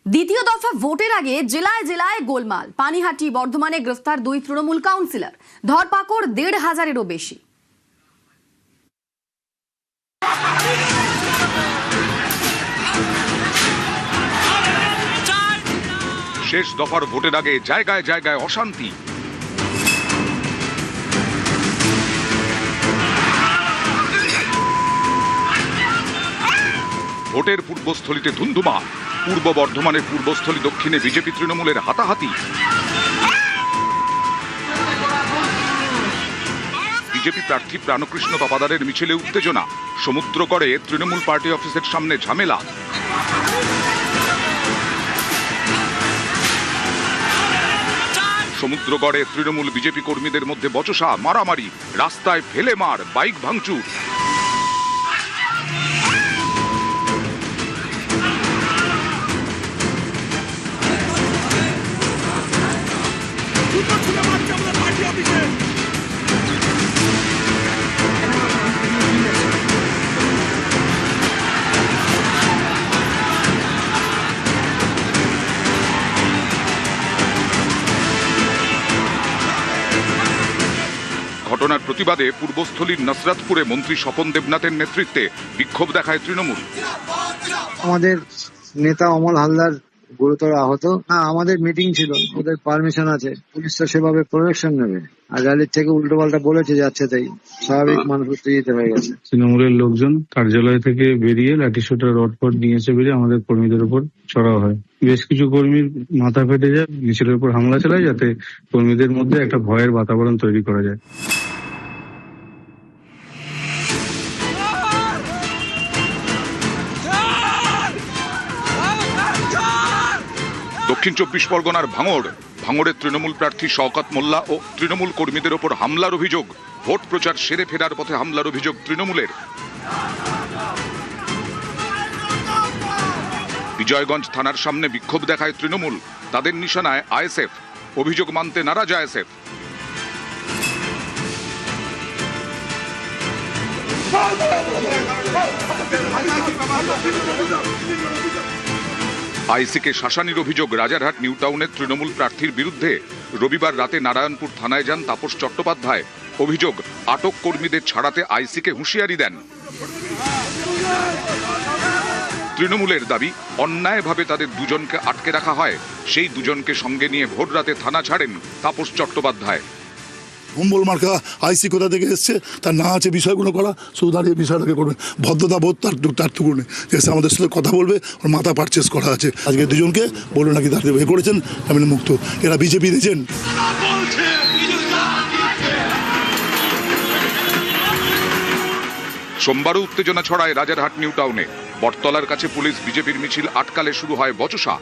দ্বিতীয় দফা ভোটের আগে জেলায় জেলায় গোলমাল। পানিহাটি বর্ধমানে গ্রেফতার 2 তৃণমূল কাউন্সিলর, ধরপাকড় 1,500-এরও বেশি। শেষ দফার ভোটের আগে জায়গায় জায়গায় অশান্তি। ভোটের পূর্বস্থলীতে ধুন্ধুমা। পূর্ব বর্ধমানের পূর্বস্থলী দক্ষিণে বিজেপি তৃণমূলের হাতাহাতি। বিজেপি প্রার্থী প্রাণকৃষ্ণ পাপাদারের মিছিলে উত্তেজনা। সমুদ্রগড়ে তৃণমূল পার্টি অফিসের সামনে ঝামেলা। সমুদ্রগড়ে তৃণমূল বিজেপি কর্মীদের মধ্যে বচসা, মারামারি, রাস্তায় ফেলে মার, বাইক ভাঙচুর। ঘটনার প্রতিবাদে পূর্বস্থলীর নসরাতপুরে মন্ত্রী স্বপন দেবনাথের নেতৃত্বে বিক্ষোভ দেখায় তৃণমূল। আমাদের নেতা অমল হালদার গুরুতর আহত। আমাদের মিটিং ছিল, ওদের পারমিশন আছে, পুলিশ তো সেভাবে প্রোটেকশন নেবে, আর র্যালির থেকে উল্টো পাল্টা বলেছে যাচ্ছে, তাই স্বাভাবিক মানুষ উত্তেজিত হয়ে গেছে। তৃণমূলের লোকজন কার্যালয় থেকে বেরিয়ে লাঠিসোঁটা রডফট নিয়ে এসে বেরিয়ে আমাদের কর্মীদের উপর চড়াও হয়। বেশ কিছু কর্মীর মাথা ফেটে যায়, মিছিলের উপর হামলা চালায়, যাতে কর্মীদের মধ্যে একটা ভয়ের বাতাবরণ তৈরি করা যায়। দক্ষিণ 24 পরগনার ভাঙড়ের তৃণমূল প্রার্থী শওকত মোল্লা ও তৃণমূল কর্মীদের ওপর হামলার অভিযোগ। ভোট প্রচার সেরে ফেরার পথে হামলার অভিযোগ তৃণমূলের। বিজয়গঞ্জ থানার সামনে বিক্ষোভ দেখায় তৃণমূল। তাদের নিশানায় আইএসএফ। অভিযোগ মানতে নারাজ আইএসএফ। আইসিকে শাসানির অভিযোগ রাজারহাট নিউ টাউনের তৃণমূল প্রার্থীর বিরুদ্ধে। রবিবার রাতে নারায়ণপুর থানায় যান তাপস চট্টোপাধ্যায়। অভিযোগ, আটক কর্মীদের ছাড়াতে আইসিকে হুঁশিয়ারি দেন। তৃণমূলের দাবি, অন্যায়ভাবে তাদের দুজনকে আটকে রাখা হয়। সেই দুজনকে সঙ্গে নিয়ে ভোর রাতে থানা ছাড়েন তাপস চট্টোপাধ্যায়। হুম্বল মার্কা আইসি কোথা থেকে এসছে, তার না আছে বিষয়গুলো করা, শুধু দাঁড়িয়ে বিষয়টাকে করবে। ভদ্রতা বোধ তার টুকু নেই, এসে আমাদের সাথে কথা বলবে, ওর মাথা পারচেস করা আছে। আজকে দুজনকে বলে নাকি দাঁড়িয়ে এ করেছেন, আমি মুক্ত। এরা বিজেপি এজেন্ট। সোমবারও উত্তেজনা ছড়ায় রাজারহাট নিউ টাউনে। বটতলার কাছে পুলিশ বিজেপির মিছিল আটকালে শুরু হয় বচসা।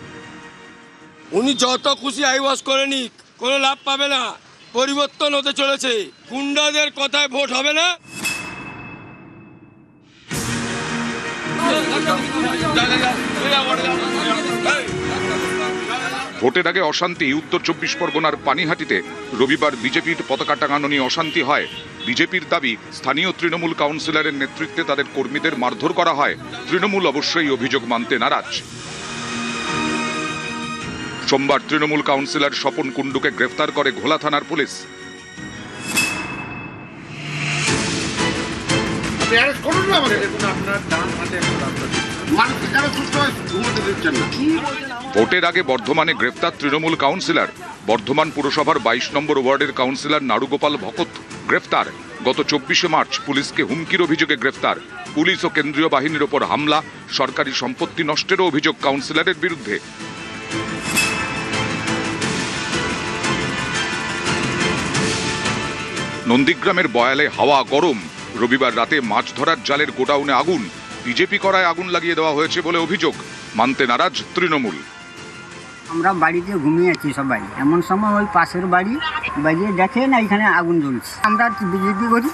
উনি যত খুশি আইওয়াজ করে নিক, কোনো লাভ পাবে না। পরিবর্তন হতে চলেছে, গুন্ডাদের কথায় ভোট হবে না। ভোটের আগে অশান্তি। উত্তর 24 পরগনার পানিহাটিতে রবিবার বিজেপির পতাকা টাঙানো নিয়ে অশান্তি হয়। বিজেপির দাবি, স্থানীয় তৃণমূল কাউন্সিলরের নেতৃত্বে তাদের কর্মীদের মারধর করা হয়। তৃণমূল অবশ্যই অভিযোগ মানতে নারাজ। সোমবার তৃণমূল কাউন্সিলর স্বপন কুণ্ডুকে গ্রেফতার করে ঘোলা থানার পুলিশ। ভোটের আগে বর্ধমানে গ্রেফতার তৃণমূল কাউন্সিলর। বর্ধমান পুরসভার 22 নম্বর ওয়ার্ডের কাউন্সিলর নারুগোপাল ভকত গ্রেফতার। গত 24 মার্চ পুলিশকে হুমকির অভিযোগে গ্রেফতার। পুলিশ ও কেন্দ্রীয় বাহিনীর ওপর হামলা, সরকারি সম্পত্তি নষ্টেরও অভিযোগ কাউন্সিলরের বিরুদ্ধে। নন্দীগ্রামের বয়ালে হাওয়া গরম। রবিবার রাতে মাছ ধরার জালের গোডাউনে আগুন। বিজেপি করায় আগুন লাগিয়ে দেওয়া হয়েছে বলে অভিযোগ। মানতে নারাজ তৃণমূল। আমরা বাড়িতে ঘুমিয়ে আছি সবাই, এমন সময় ওই পাশের বাড়ি বাজিয়ে দেখে না এখানে আগুন জ্বলছে। আমরা বিজেপি করি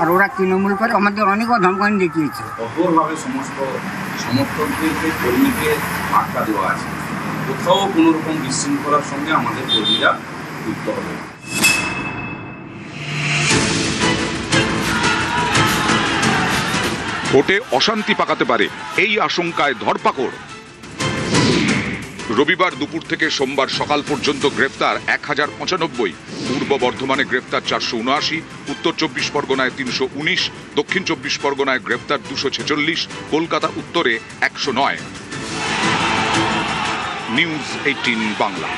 আর ওরা তৃণমূল করে, আমাদের অনেক ধমকানি দেখিয়েছে। কঠোরভাবে সমস্ত সমর্থকদেরকে, কর্মীকে বার্তা দেওয়া আছে, কোথাও কোনো রকম বিশৃঙ্খলার সঙ্গে আমাদের কর্মীরা যুক্ত হবে। ভোটে অশান্তি পাকাতে পারে, এই আশঙ্কায় ধরপাকড়। রবিবার দুপুর থেকে সোমবার সকাল পর্যন্ত গ্রেফতার 1095, পূর্ব বর্ধমানে গ্রেফতার 479, উত্তর 24 পরগনায় 319, দক্ষিণ 24 পরগনায় গ্রেফতার 246, কলকাতা উত্তরে 109। নিউজ 18 বাংলা।